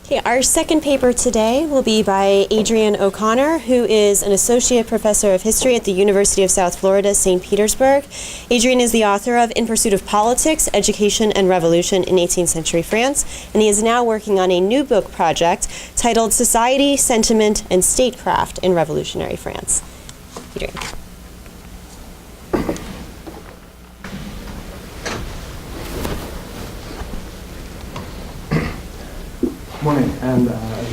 Okay, our second paper today will be by Adrian O'Connor, who is an associate professor of history at the University of South Florida, St. Petersburg. Adrian is the author of In Pursuit of Politics, Education and Revolution in 18th Century France, and he is now working on a new book project titled Society, Sentiment, and Statecraft in Revolutionary France. Adrian. Morning, and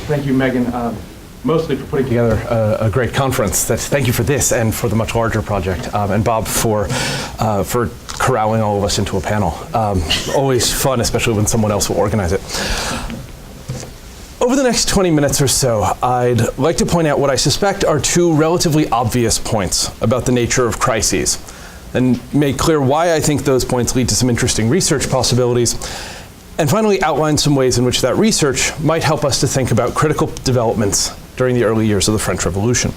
thank you, Meghan, mostly for putting together a great conference. Thank you for this and for the much larger project, and Bob for corralling all of us into a panel. Always fun, especially when someone else will organize it. Over the next 20 minutes or so, I'd like to point out what I suspect are two relatively obvious points about the nature of crises, and make clear why I think those points lead to some interesting research possibilities, and finally outline some ways in which that research might help us to think about critical developments during the early years of the French Revolution.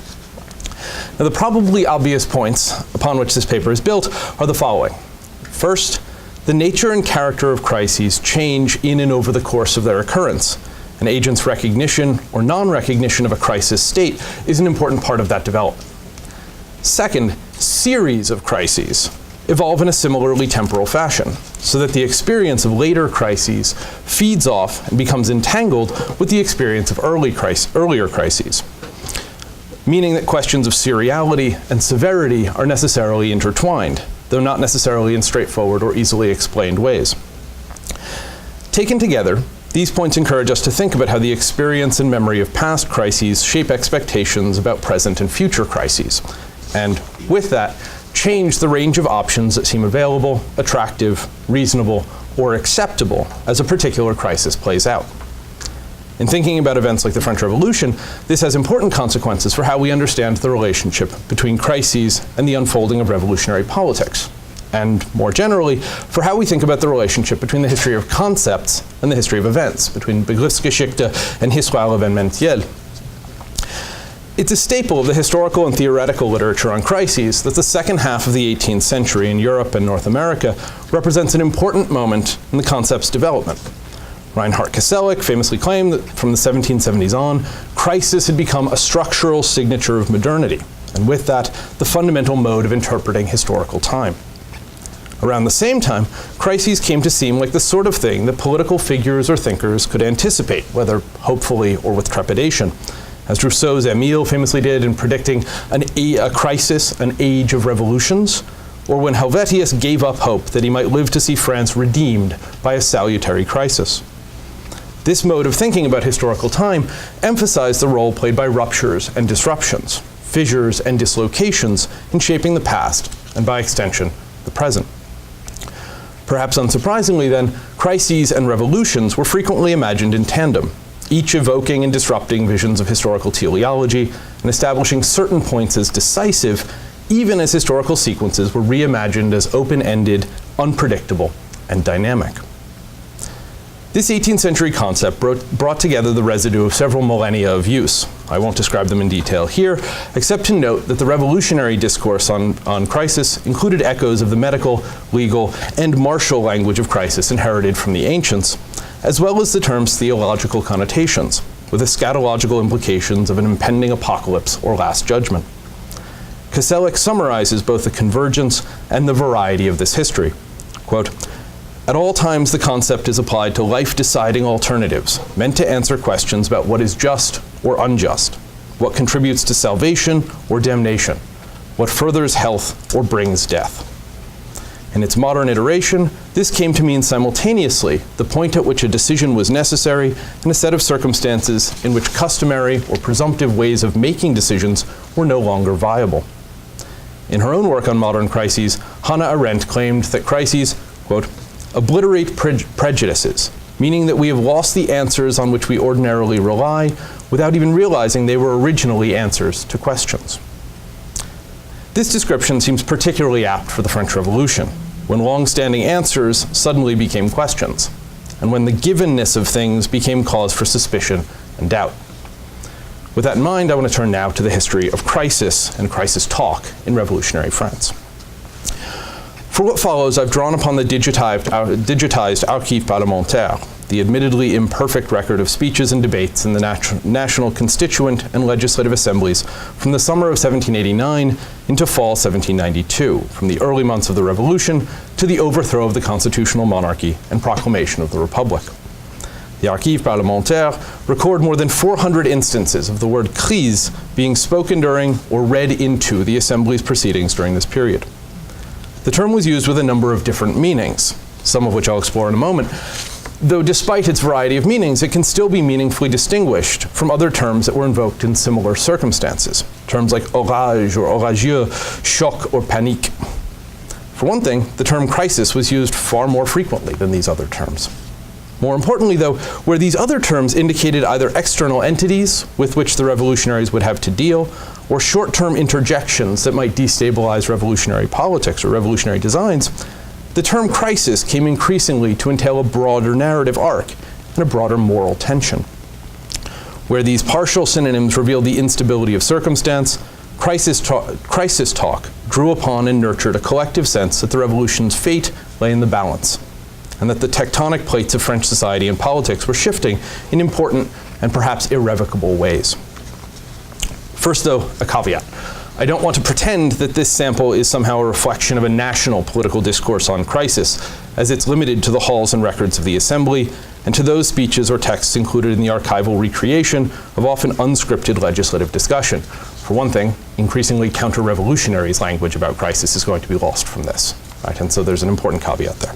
Now, the probably obvious points upon which this paper is built are the following. First, the nature and character of crises change in and over the course of their occurrence. An agent's recognition or non-recognition of a crisis state is an important part of that development. Second, series of crises evolve in a similarly temporal fashion, so that the experience of later crises feeds off and becomes entangled with the experience of earlier crises, meaning that questions of seriality and severity are necessarily intertwined, though not necessarily in straightforward or easily explained ways. Taken together, these points encourage us to think about how the experience and memory of past crises shape expectations about present and future crises, and with that, change the range of options that seem available, attractive, reasonable, or acceptable as a particular crisis plays out. In thinking about events like the French Revolution, this has important consequences for how we understand the relationship between crises and the unfolding of revolutionary politics, and more generally, for how we think about the relationship between the history of concepts and the history of events, between Begriffsgeschichte and Histoire événementielle. It's a staple of the historical and theoretical literature on crises that the second half of the 18th century in Europe and North America represents an important moment in the concept's development. Reinhard Koselleck famously claimed that from the 1770s on, crisis had become a structural signature of modernity, and with that, the fundamental mode of interpreting historical time. Around the same time, crises came to seem like the sort of thing that political figures or thinkers could anticipate, whether hopefully or with trepidation, as Rousseau's Émile famously did in predicting a crisis, an age of revolutions, or when Helvetius gave up hope that he might live to see France redeemed by a salutary crisis. This mode of thinking about historical time emphasized the role played by ruptures and disruptions, fissures and dislocations in shaping the past, and by extension, the present. Perhaps unsurprisingly then, crises and revolutions were frequently imagined in tandem, each evoking and disrupting visions of historical teleology and establishing certain points as decisive, even as historical sequences were reimagined as open-ended, unpredictable, and dynamic. This 18th century concept brought together the residue of several millennia of use. I won't describe them in detail here, except to note that the revolutionary discourse on crisis included echoes of the medical, legal, and martial language of crisis inherited from the ancients, as well as the term's theological connotations, with eschatological implications of an impending apocalypse or last judgment. Koselleck summarizes both the convergence and the variety of this history. Quote, "At all times the concept is applied to life-deciding alternatives, meant to answer questions about what is just or unjust, what contributes to salvation or damnation, what furthers health or brings death. In its modern iteration, this came to mean simultaneously the point at which a decision was necessary in a set of circumstances in which customary or presumptive ways of making decisions were no longer viable." In her own work on modern crises, Hannah Arendt claimed that crises, quote, "obliterate prejudices, meaning that we have lost the answers on which we ordinarily rely without even realizing they were originally answers to questions." This description seems particularly apt for the French Revolution, when long-standing answers suddenly became questions, and when the givenness of things became cause for suspicion and doubt. With that in mind, I want to turn now to the history of crisis and crisis talk in revolutionary France. For what follows, I've drawn upon the digitized Archives Parlementaires, the admittedly imperfect record of speeches and debates in the National Constituent and Legislative Assemblies from the summer of 1789 into fall 1792, from the early months of the Revolution to the overthrow of the constitutional monarchy and proclamation of the Republic. The Archives Parlementaires record more than 400 instances of the word crise being spoken during or read into the Assembly's proceedings during this period. The term was used with a number of different meanings, some of which I'll explore in a moment, though despite its variety of meanings, it can still be meaningfully distinguished from other terms that were invoked in similar circumstances. Terms like orage or orageux, choc or panique. For one thing, the term crisis was used far more frequently than these other terms. More importantly, though, where these other terms indicated either external entities with which the revolutionaries would have to deal, or short-term interjections that might destabilize revolutionary politics or revolutionary designs, the term crisis came increasingly to entail a broader narrative arc and a broader moral tension. Where these partial synonyms revealed the instability of circumstance, crisis talk drew upon and nurtured a collective sense that the revolution's fate lay in the balance, and that the tectonic plates of French society and politics were shifting in important and perhaps irrevocable ways. First, though, a caveat. I don't want to pretend that this sample is somehow a reflection of a national political discourse on crisis, as it's limited to the halls and records of the Assembly and to those speeches or texts included in the archival recreation of often unscripted legislative discussion. For one thing, increasingly counter-revolutionaries' language about crisis is going to be lost from this, right? And so there's an important caveat there.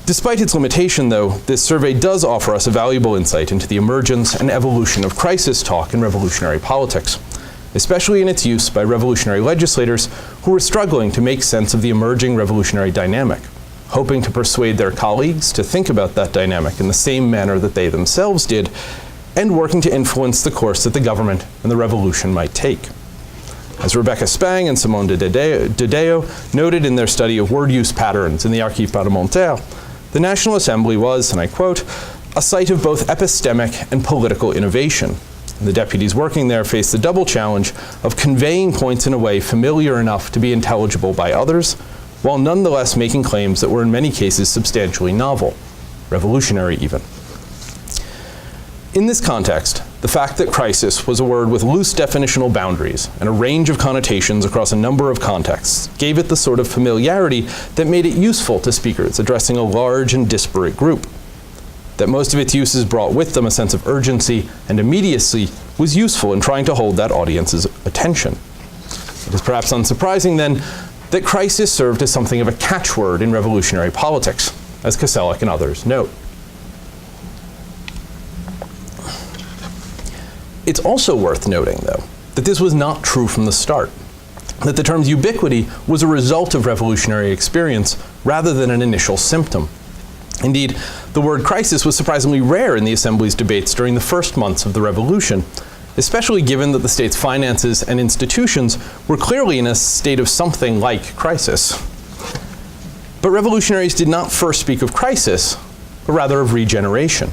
Despite its limitation, though, this survey does offer us a valuable insight into the emergence and evolution of crisis talk in revolutionary politics, especially in its use by revolutionary legislators who were struggling to make sense of the emerging revolutionary dynamic, hoping to persuade their colleagues to think about that dynamic in the same manner that they themselves did, and working to influence the course that the government and the revolution might take. As Rebecca Spang and Simone de Dedeo noted in their study of word use patterns in the Archives Parlementaires, the National Assembly was, and I quote, a site of both epistemic and political innovation. The deputies working there faced the double challenge of conveying points in a way familiar enough to be intelligible by others, while nonetheless making claims that were in many cases substantially novel, revolutionary even. In this context, the fact that crisis was a word with loose definitional boundaries and a range of connotations across a number of contexts gave it the sort of familiarity that made it useful to speakers addressing a large and disparate group. That most of its uses brought with them a sense of urgency and immediacy was useful in trying to hold that audience's attention. It is perhaps unsurprising, then, that crisis served as something of a catchword in revolutionary politics, as Koselleck and others note. It's also worth noting, though, that this was not true from the start, that the term's ubiquity was a result of revolutionary experience rather than an initial symptom. Indeed, the word crisis was surprisingly rare in the Assembly's debates during the first months of the Revolution, especially given that the state's finances and institutions were clearly in a state of something like crisis. But revolutionaries did not first speak of crisis, but rather of regeneration,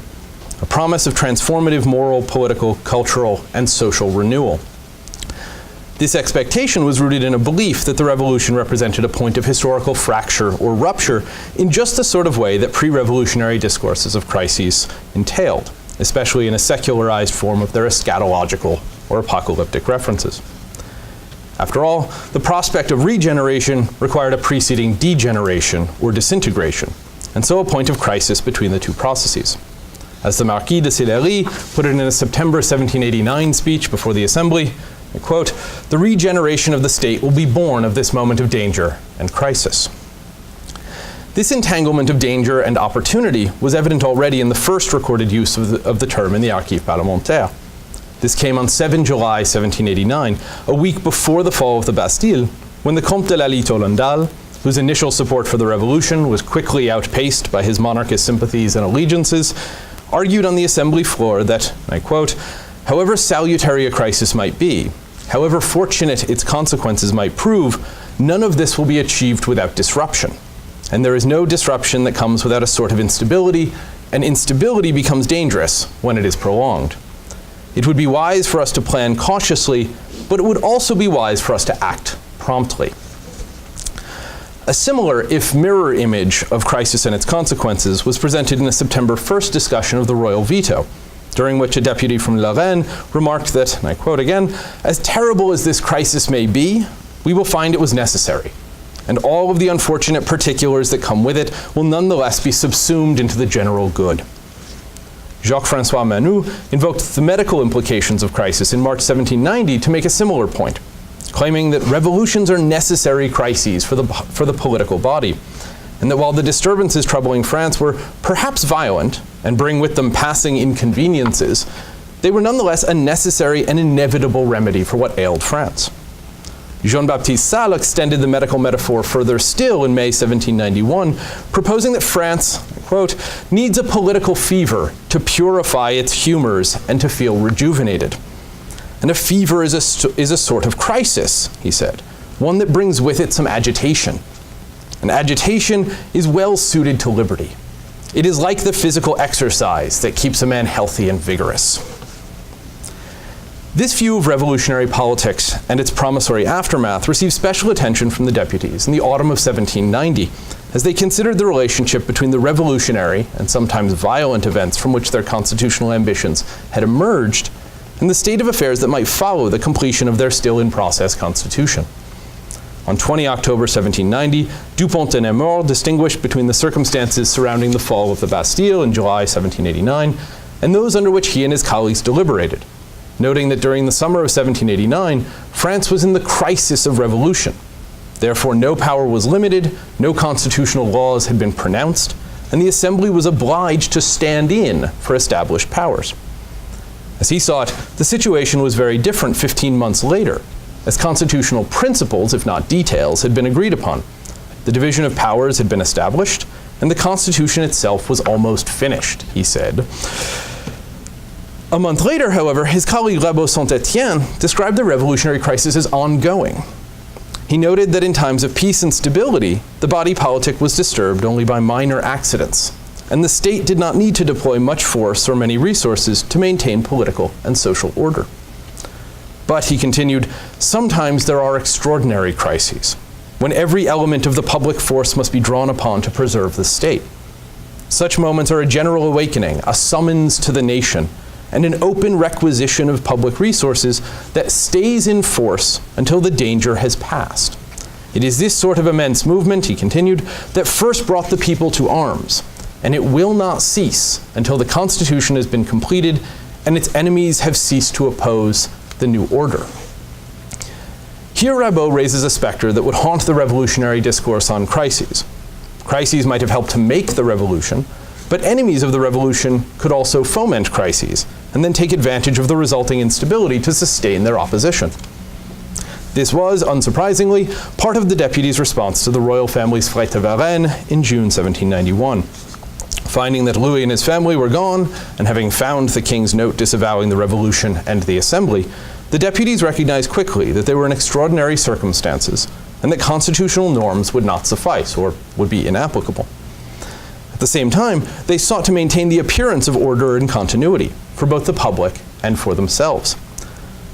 a promise of transformative moral, political, cultural, and social renewal. This expectation was rooted in a belief that the revolution represented a point of historical fracture or rupture in just the sort of way that pre-revolutionary discourses of crises entailed, especially in a secularized form of their eschatological or apocalyptic references. After all, the prospect of regeneration required a preceding degeneration or disintegration, and so a point of crisis between the two processes. As the Marquis de Sillery put it in a September 1789 speech before the Assembly, I quote, "The regeneration of the state will be born of this moment of danger and crisis." This entanglement of danger and opportunity was evident already in the first recorded use of the term in the Archives Parlementaires. This came on 7 July 1789, a week before the fall of the Bastille, when the Comte de Lally-Tollendal, whose initial support for the revolution was quickly outpaced by his monarchist sympathies and allegiances, argued on the Assembly floor that, I quote, "However salutary a crisis might be, however fortunate its consequences might prove, none of this will be achieved without disruption. And there is no disruption that comes without a sort of instability, and instability becomes dangerous when it is prolonged. It would be wise for us to plan cautiously, but it would also be wise for us to act promptly." A similar, if mirror image of crisis and its consequences was presented in a September 1st discussion of the royal veto, during which a deputy from Lorraine remarked that, and I quote again, "As terrible as this crisis may be, we will find it was necessary, and all of the unfortunate particulars that come with it will nonetheless be subsumed into the general good." Jacques-François Manu invoked the medical implications of crisis in March 1790 to make a similar point, claiming that revolutions are necessary crises for the political body, and that while the disturbances troubling France were perhaps violent and bring with them passing inconveniences, they were nonetheless a necessary and inevitable remedy for what ailed France. Jean-Baptiste Salles extended the medical metaphor further still in May 1791, proposing that France, quote, "needs a political fever to purify its humors and to feel rejuvenated. And a fever is a sort of crisis," he said, "one that brings with it some agitation. And agitation is well suited to liberty. It is like the physical exercise that keeps a man healthy and vigorous." This view of revolutionary politics and its promissory aftermath received special attention from the deputies in the autumn of 1790, as they considered the relationship between the revolutionary and sometimes violent events from which their constitutional ambitions had emerged and the state of affairs that might follow the completion of their still-in-process constitution. On 20 October 1790, Dupont de Nemours distinguished between the circumstances surrounding the fall of the Bastille in July 1789 and those under which he and his colleagues deliberated, noting that during the summer of 1789, France was in the crisis of revolution. Therefore, no power was limited, no constitutional laws had been pronounced, and the Assembly was obliged to stand in for established powers. As he saw it, the situation was very different 15 months later, as constitutional principles, if not details, had been agreed upon. The division of powers had been established, and the Constitution itself was almost finished, he said. A month later, however, his colleague Rabot-Saint-Étienne described the revolutionary crisis as ongoing. He noted that in times of peace and stability, the body politic was disturbed only by minor accidents, and the state did not need to deploy much force or many resources to maintain political and social order. But, he continued, sometimes there are extraordinary crises, when every element of the public force must be drawn upon to preserve the state. Such moments are a general awakening, a summons to the nation, and an open requisition of public resources that stays in force until the danger has passed. It is this sort of immense movement, he continued, that first brought the people to arms, and it will not cease until the Constitution has been completed and its enemies have ceased to oppose the new order. Here Rabot raises a specter that would haunt the revolutionary discourse on crises. Crises might have helped to make the revolution, but enemies of the revolution could also foment crises and then take advantage of the resulting instability to sustain their opposition. This was, unsurprisingly, part of the deputy's response to the royal family's flight to Varennes in June 1791. Finding that Louis and his family were gone, and having found the king's note disavowing the revolution and the assembly, the deputies recognized quickly that they were in extraordinary circumstances and that constitutional norms would not suffice or would be inapplicable. At the same time, they sought to maintain the appearance of order and continuity for both the public and for themselves.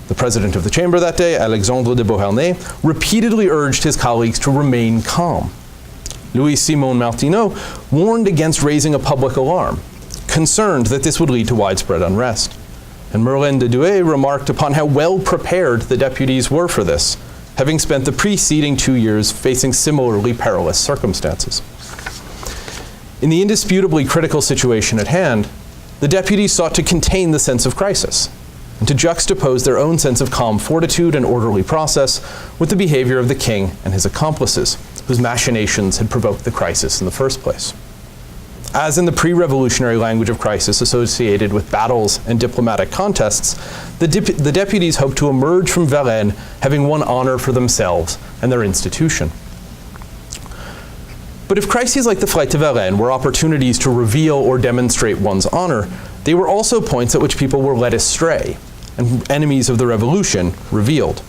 The president of the chamber that day, Alexandre de Beauharnais, repeatedly urged his colleagues to remain calm. Louis-Simon Martineau warned against raising a public alarm, concerned that this would lead to widespread unrest. And Merlin de Douai remarked upon how well prepared the deputies were for this, having spent the preceding 2 years facing similarly perilous circumstances. In the indisputably critical situation at hand, the deputies sought to contain the sense of crisis and to juxtapose their own sense of calm fortitude and orderly process with the behavior of the king and his accomplices, whose machinations had provoked the crisis in the first place. As in the pre-revolutionary language of crisis associated with battles and diplomatic contests, the deputies hoped to emerge from Varennes having won honor for themselves and their institution. But if crises like the flight to Varennes were opportunities to reveal or demonstrate one's honor, they were also points at which people were led astray and enemies of the revolution revealed.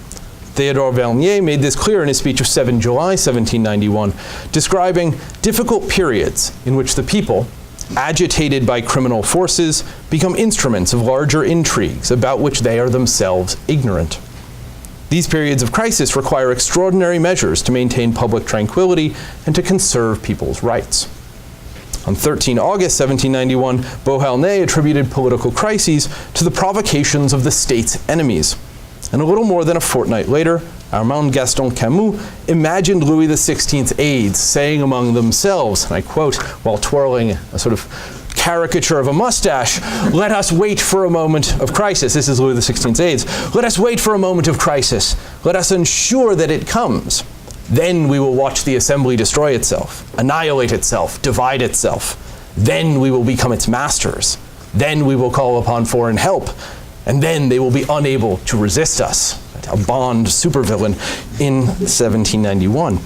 Theodore Vernier made this clear in his speech of 7 July 1791, describing difficult periods in which the people, agitated by criminal forces, become instruments of larger intrigues about which they are themselves ignorant. These periods of crisis require extraordinary measures to maintain public tranquility and to conserve people's rights. On 13 August 1791, Beauharnais attributed political crises to the provocations of the state's enemies. And a little more than a fortnight later, Armand Gaston Camus imagined Louis XVI's aides saying among themselves, and I quote, while twirling a sort of caricature of a mustache, "Let us wait for a moment of crisis." This is Louis XVI's aides. "Let us wait for a moment of crisis. Let us ensure that it comes. Then we will watch the assembly destroy itself, annihilate itself, divide itself. Then we will become its masters. Then we will call upon foreign help. And then they will be unable to resist us." A Bond supervillain in 1791.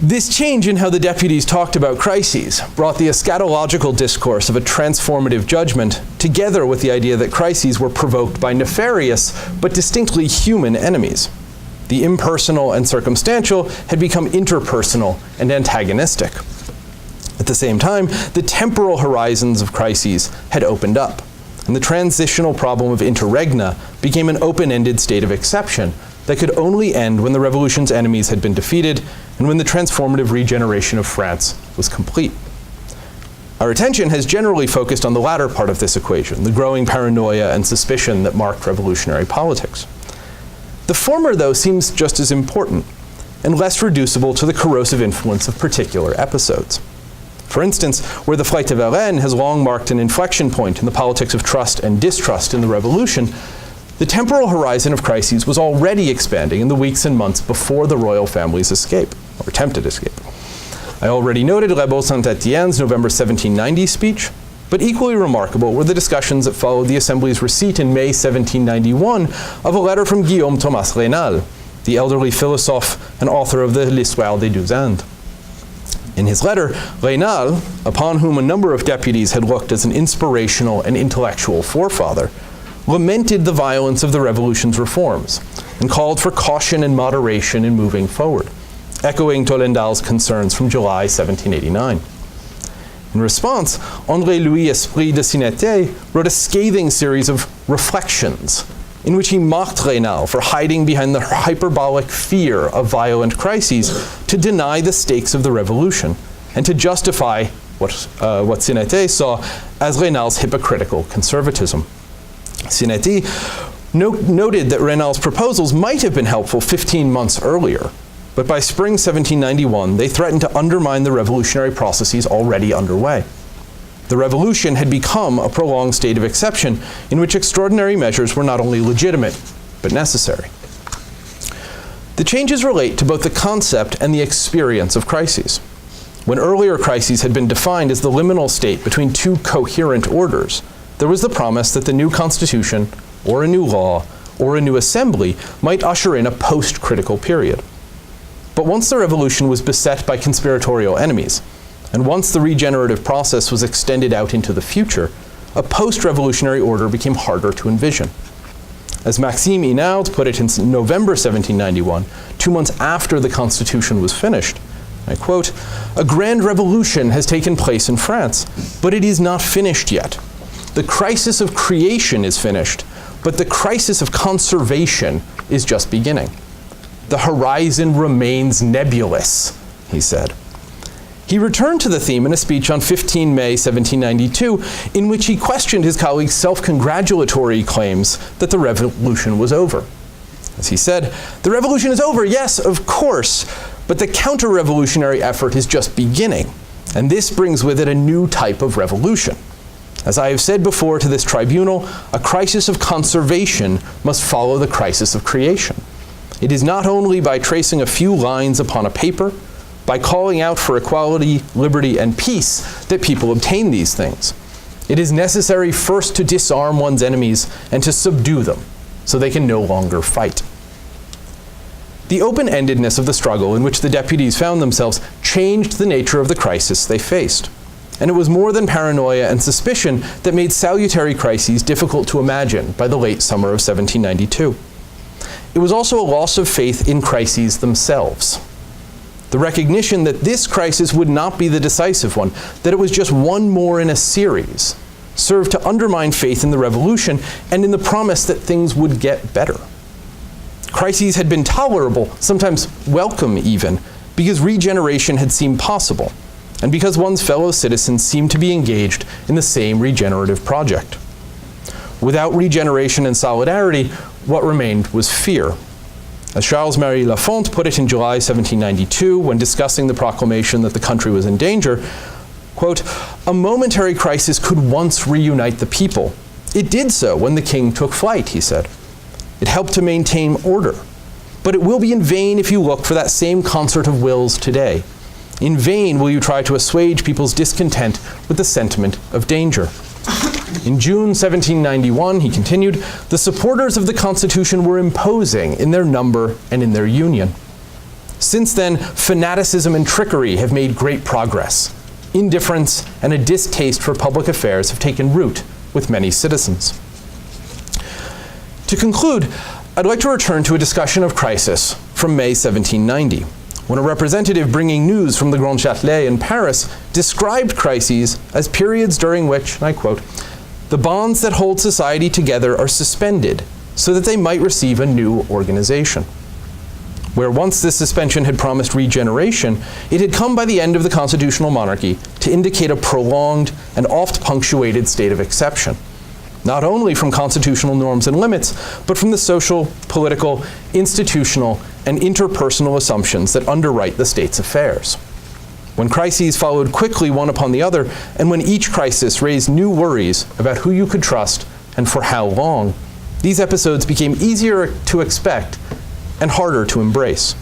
This change in how the deputies talked about crises brought the eschatological discourse of a transformative judgment together with the idea that crises were provoked by nefarious but distinctly human enemies. The impersonal and circumstantial had become interpersonal and antagonistic. At the same time, the temporal horizons of crises had opened up, and the transitional problem of interregna became an open-ended state of exception that could only end when the revolution's enemies had been defeated and when the transformative regeneration of France was complete. Our attention has generally focused on the latter part of this equation, the growing paranoia and suspicion that marked revolutionary politics. The former, though, seems just as important and less reducible to the corrosive influence of particular episodes. For instance, where the Flight of Varennes has long marked an inflection point in the politics of trust and distrust in the revolution, the temporal horizon of crises was already expanding in the weeks and months before the royal family's escape, or attempted escape. I already noted Rebel Saint-Étienne's November 1790 speech, but equally remarkable were the discussions that followed the Assembly's receipt in May 1791 of a letter from Guillaume Thomas Raynal, the elderly philosophe and author of the L'Histoire des Deux Indes. In his letter, Raynal, upon whom a number of deputies had looked as an inspirational and intellectual forefather, lamented the violence of the revolution's reforms and called for caution and moderation in moving forward, echoing Tollendal's concerns from July 1789. In response, André-Louis Esprit de Sinété wrote a scathing series of reflections in which he mocked Raynal for hiding behind the hyperbolic fear of violent crises to deny the stakes of the revolution and to justify what Sinété saw as Raynal's hypocritical conservatism. Sinété noted that Raynal's proposals might have been helpful 15 months earlier, but by spring 1791, they threatened to undermine the revolutionary processes already underway. The revolution had become a prolonged state of exception in which extraordinary measures were not only legitimate, but necessary. The changes relate to both the concept and the experience of crises. When earlier crises had been defined as the liminal state between two coherent orders, there was the promise that the new constitution, or a new law, or a new assembly might usher in a post-critical period. But once the revolution was beset by conspiratorial enemies, and once the regenerative process was extended out into the future, a post-revolutionary order became harder to envision. As Maxime Inaud put it in November 1791, 2 months after the Constitution was finished, I quote, "A grand revolution has taken place in France, but it is not finished yet. The crisis of creation is finished, but the crisis of conservation is just beginning. The horizon remains nebulous," he said. He returned to the theme in a speech on 15 May 1792, in which he questioned his colleagues' self-congratulatory claims that the revolution was over. As he said, "The revolution is over, yes, of course, but the counter-revolutionary effort is just beginning, and this brings with it a new type of revolution. As I have said before to this tribunal, a crisis of conservation must follow the crisis of creation. It is not only by tracing a few lines upon a paper, by calling out for equality, liberty, and peace that people obtain these things. It is necessary first to disarm one's enemies and to subdue them, so they can no longer fight." The open-endedness of the struggle in which the deputies found themselves changed the nature of the crisis they faced. And it was more than paranoia and suspicion that made salutary crises difficult to imagine by the late summer of 1792. It was also a loss of faith in crises themselves. The recognition that this crisis would not be the decisive one, that it was just one more in a series, served to undermine faith in the revolution and in the promise that things would get better. Crises had been tolerable, sometimes welcome even, because regeneration had seemed possible, and because one's fellow citizens seemed to be engaged in the same regenerative project. Without regeneration and solidarity, what remained was fear. As Charles-Marie Lafont put it in July 1792 when discussing the proclamation that the country was in danger, quote, "A momentary crisis could once reunite the people. It did so when the king took flight," he said. "It helped to maintain order. But it will be in vain if you look for that same concert of wills today. In vain will you try to assuage people's discontent with the sentiment of danger." In June 1791, he continued, "The supporters of the Constitution were imposing in their number and in their union. Since then, fanaticism and trickery have made great progress. Indifference and a distaste for public affairs have taken root with many citizens." To conclude, I'd like to return to a discussion of crisis from May 1790, when a representative bringing news from the Grand Châtelet in Paris described crises as periods during which, and I quote, "the bonds that hold society together are suspended so that they might receive a new organization." Where once this suspension had promised regeneration, it had come by the end of the constitutional monarchy to indicate a prolonged and oft punctuated state of exception, not only from constitutional norms and limits, but from the social, political, institutional, and interpersonal assumptions that underwrite the state's affairs. When crises followed quickly one upon the other, and when each crisis raised new worries about who you could trust and for how long, these episodes became easier to expect and harder to embrace.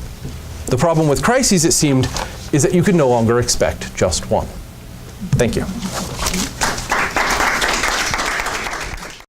The problem with crises, it seemed, is that you could no longer expect just one. Thank you.